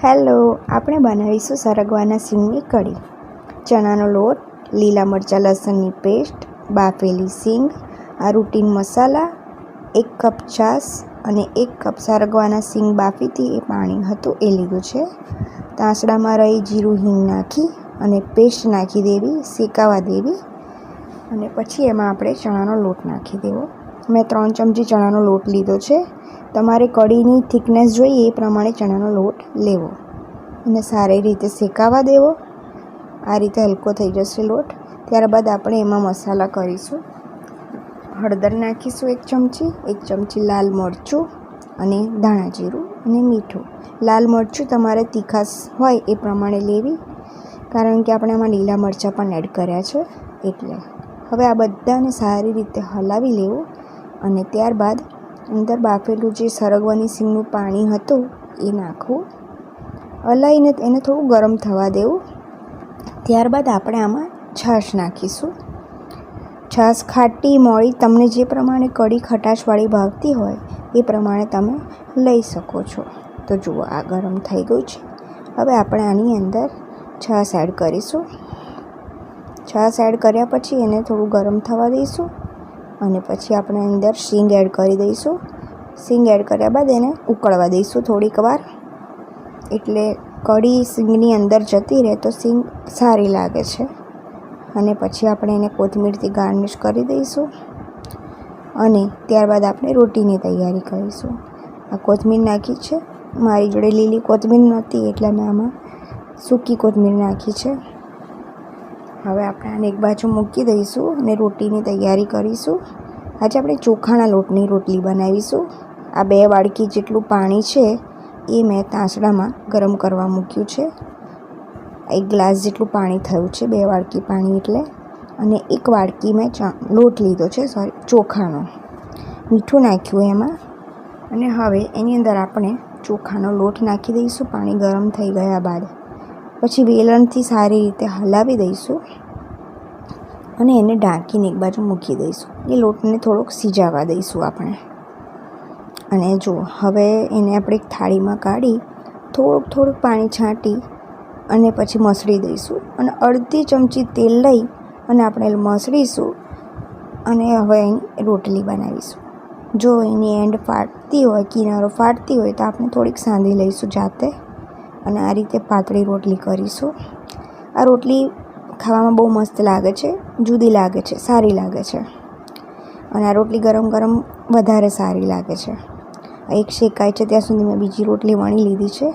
Hello, આપણે બનાવીશું સરગવાના સિંગની કઢી. ચણાનો લોટ, લીલા મરચાં લસણની પેસ્ટ, બાફેલી સિંગ, આ રૂટીન મસાલા, 1 કપ છાશ અને 1 કપ સરગવાના સિંગ બાફીથી એ પાણી હતું એ લીધું છે. તાંસડામાં રહી જીરું હિંગ નાખી અને પેસ્ટ નાખી દેવી, શેકાવા દેવી અને પછી એમાં આપણે ચણાનો લોટ નાખી દેવો. મેં 3 ચમચી ચણાનો લોટ લીધો છે. તમારે કઢીની થિકનેસ જોઈએ એ પ્રમાણે ચણાનો લોટ લેવો અને સારી રીતે શેકાવા દેવો. આ રીતે હલકો થઈ જશે લોટ. ત્યારબાદ આપણે એમાં મસાલા કરીશું. હળદર નાખીશું 1 ચમચી લાલ મરચું અને ધાણા જીરું અને મીઠું. લાલ મરચું તમારે તીખાશ હોય એ પ્રમાણે લેવી, કારણ કે આપણે આમાં લીલા મરચાં પણ એડ કર્યા છે એટલે. હવે આ બધાને સારી રીતે હલાવી લેવું અને ત્યારબાદ અંદર બાફેલું જે સરગવાની સિંગનું પાણી હતું એ નાખવું. હલાવીને એને થોડું ગરમ થવા દેવું. ત્યારબાદ આપણે આમાં છાશ નાખીશું. છાશ ખાટી મોળી તમને જે પ્રમાણે કઢી ખટાશવાળી ભાવતી હોય એ પ્રમાણે તમે લઈ શકો છો. તો જુઓ, આ ગરમ થઈ ગયું છે. હવે આપણે આની અંદર છાશ એડ કરીશું. છાશ એડ કર્યા પછી એને થોડું ગરમ થવા દઈશું અને પછી આપણે અંદર સિંગ એડ કરી દઈશું. સિંગ એડ કર્યા બાદ એને ઉકળવા દઈશું થોડીક વાર, એટલે કઢી સિંગની અંદર જતી રહે તો સિંગ સારી લાગે છે. અને પછી આપણે એને કોથમીરથી ગાર્નિશ કરી દઈશું અને ત્યારબાદ આપણે રોટીની તૈયારી કરીશું. આ કોથમીર નાખી છે. મારી જોડે લીલી કોથમીર નહોતી એટલે મેં આમાં સૂકી કોથમીર નાખી છે. હવે આપણે આને એક બાજુ મૂકી દઈશું અને રોટીની તૈયારી કરીશું. આજે આપણે ચોખાના લોટની રોટલી બનાવીશું. આ 2 વાડકી જેટલું પાણી છે એ મેં તાંસડામાં ગરમ કરવા મૂક્યું છે. 1 ગ્લાસ જેટલું પાણી થયું છે, 2 વાડકી પાણી એટલે. અને 1 વાડકી મેં લોટ લીધો છે, ચોખાનો. મીઠું નાખ્યું એમાં અને હવે એની અંદર આપણે ચોખાનો લોટ નાખી દઈશું પાણી ગરમ થઈ ગયા બાદ. પછી વેલણથી સારી રીતે હલાવી દઈશું અને એને ઢાંકીને એક બાજુ મૂકી દઈશું. એ લોટને થોડોક સિજાવા દઈશું આપણે. અને જો હવે એને આપણે એક થાળીમાં કાઢી થોડુંક પાણી છાંટી અને પછી મસળી દઈશું અને અડધી ચમચી તેલ લઈ અને આપણે મસળીશું અને હવે એની રોટલી બનાવીશું. જો એની એન્ડ ફાટતી હોય, કિનારો ફાટતી હોય તો આપણે થોડીક સાંધી લઈશું જાતે અને આ રીતે પાતળી રોટલી કરીશું. આ રોટલી ખાવામાં બહુ મસ્ત લાગે છે, જુદી લાગે છે, સારી લાગે છે. અને આ રોટલી ગરમ ગરમ વધારે સારી લાગે છે. એક શેકાય છે ત્યાં સુધી મેં બીજી રોટલી વણી લીધી છે.